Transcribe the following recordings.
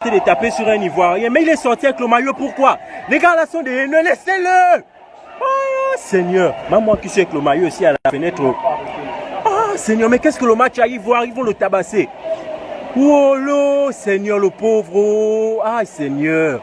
de taper sur un Ivoirien, mais il est sorti avec le maillot, pourquoi? Les gars là sont des haineux, laissez-le. Oh Seigneur, même moi qui suis avec le maillot ici à la fenêtre. Oh Seigneur, mais qu'est-ce que le match arrive voir, ils vont le tabasser. Oh là, Seigneur le pauvre, oh. Ah Seigneur.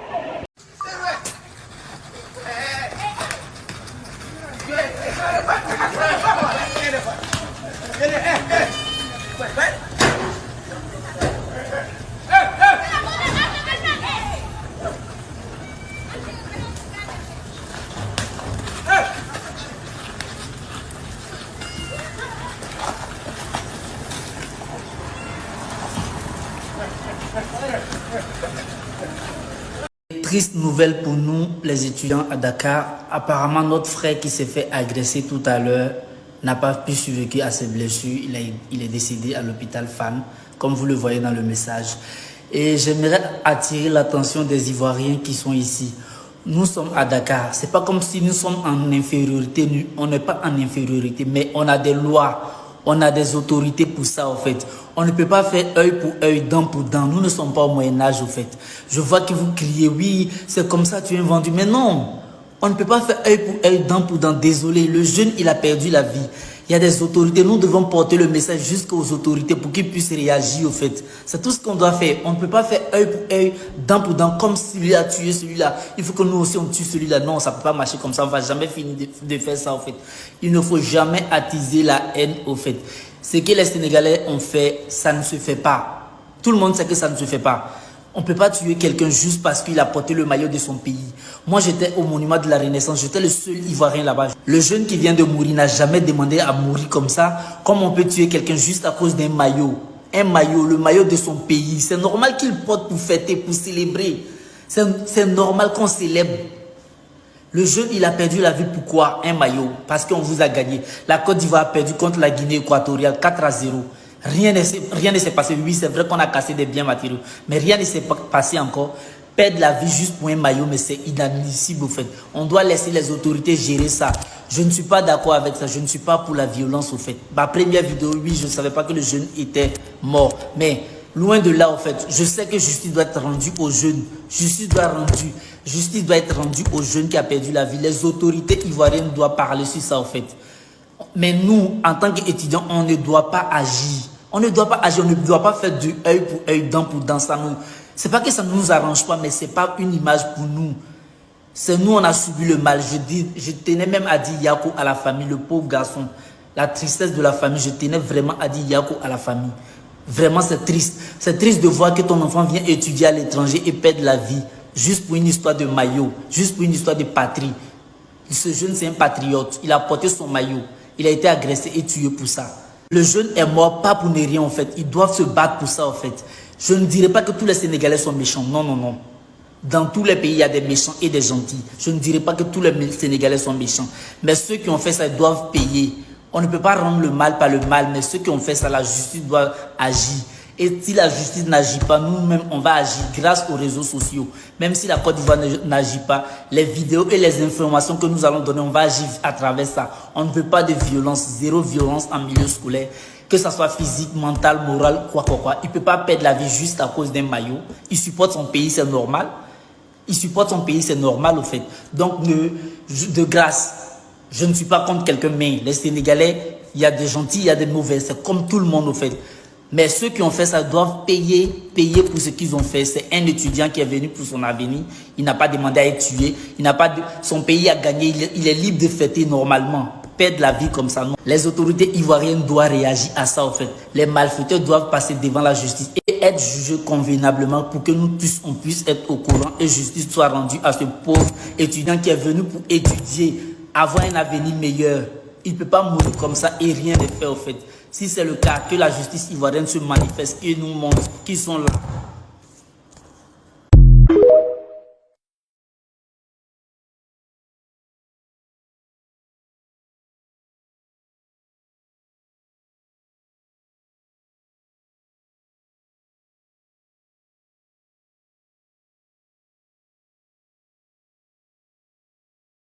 Triste nouvelle pour nous, les étudiants à Dakar. Apparemment, notre frère qui s'est fait agresser tout à l'heure n'a pas pu survivre à ses blessures. Il est décédé à l'hôpital FAN, comme vous le voyez dans le message. Et j'aimerais attirer l'attention des Ivoiriens qui sont ici. Nous sommes à Dakar. C'est pas comme si nous sommes en infériorité. On n'est pas en infériorité, mais on a des lois. On a des autorités pour ça, en fait. On ne peut pas faire œil pour œil, dent pour dent. Nous ne sommes pas au Moyen-Âge, en fait. Je vois que vous criez, oui, c'est comme ça, tu es vendu. Mais non, on ne peut pas faire œil pour œil, dent pour dent. Désolé, le jeune, il a perdu la vie. Il y a des autorités. Nous devons porter le message jusqu'aux autorités pour qu'ils puissent réagir, au fait. C'est tout ce qu'on doit faire. On ne peut pas faire œil pour œil, dent pour dent, comme celui-là a tué celui-là. Il faut que nous aussi, on tue celui-là. Non, ça ne peut pas marcher comme ça. On ne va jamais finir de faire ça, au fait. Il ne faut jamais attiser la haine, au fait. Ce que les Sénégalais ont fait, ça ne se fait pas. Tout le monde sait que ça ne se fait pas. On ne peut pas tuer quelqu'un juste parce qu'il a porté le maillot de son pays. Moi, j'étais au monument de la Renaissance. J'étais le seul Ivoirien là-bas. Le jeune qui vient de mourir n'a jamais demandé à mourir comme ça. Comme on peut tuer quelqu'un juste à cause d'un maillot. Un maillot, le maillot de son pays. C'est normal qu'il porte pour fêter, pour célébrer. C'est normal qu'on célèbre. Le jeune, il a perdu la vie. Pourquoi? Un maillot. Parce qu'on vous a gagné. La Côte d'Ivoire a perdu contre la Guinée équatoriale 4-0. Rien ne s'est passé. Oui, c'est vrai qu'on a cassé des biens matériaux. Mais rien ne s'est passé encore. Perdre la vie juste pour un maillot, mais c'est inadmissible au fait. On doit laisser les autorités gérer ça. Je ne suis pas d'accord avec ça. Je ne suis pas pour la violence au fait. Ma première vidéo, oui, je ne savais pas que le jeune était mort. Mais loin de là, au fait, je sais que justice doit être rendue aux jeunes. Justice doit être rendue aux jeunes qui a perdu la vie. Les autorités ivoiriennes doivent parler sur ça, au fait. Mais nous, en tant qu'étudiants, on ne doit pas agir. On ne doit pas agir, on ne doit pas faire du œil pour œil, dent pour dent. C'est pas que ça ne nous arrange pas, mais c'est pas une image pour nous. C'est nous, on a subi le mal. Je tenais même à dire Yako à la famille, le pauvre garçon. La tristesse de la famille, je tenais vraiment à dire Yako à la famille. Vraiment, c'est triste. C'est triste de voir que ton enfant vient étudier à l'étranger et perd la vie. Juste pour une histoire de maillot. Juste pour une histoire de patrie. Ce jeune, c'est un patriote. Il a porté son maillot. Il a été agressé et tué pour ça. Le jeune est mort, pas pour ne rien en fait. Ils doivent se battre pour ça en fait. Je ne dirais pas que tous les Sénégalais sont méchants. Non, non, non. Dans tous les pays, il y a des méchants et des gentils. Je ne dirais pas que tous les Sénégalais sont méchants. Mais ceux qui ont fait ça, ils doivent payer. On ne peut pas rendre le mal par le mal, mais ceux qui ont fait ça, la justice doit agir. Et si la justice n'agit pas, nous-mêmes, on va agir grâce aux réseaux sociaux. Même si la Côte d'Ivoire n'agit pas, les vidéos et les informations que nous allons donner, on va agir à travers ça. On ne veut pas de violence, zéro violence en milieu scolaire. Que ça soit physique, mental, moral, quoi. Il ne peut pas perdre la vie juste à cause d'un maillot. Il supporte son pays, c'est normal. Il supporte son pays, c'est normal au fait. Donc, de grâce, je ne suis pas contre quelqu'un, mais les Sénégalais, il y a des gentils, il y a des mauvais. C'est comme tout le monde au fait. Mais ceux qui ont fait ça doivent payer pour ce qu'ils ont fait. C'est un étudiant qui est venu pour son avenir. Il n'a pas demandé à être tué. Son pays a gagné. Il est libre de fêter normalement. Perdre la vie comme ça, non. Les autorités ivoiriennes doivent réagir à ça, en fait. Les malfaiteurs doivent passer devant la justice et être jugés convenablement pour que nous tous, on puisse être au courant et justice soit rendue à ce pauvre étudiant qui est venu pour étudier, avoir un avenir meilleur. Il ne peut pas mourir comme ça et rien ne faire, en fait. Si c'est le cas, que la justice ivoirienne se manifeste et nous montre qu'ils sont là.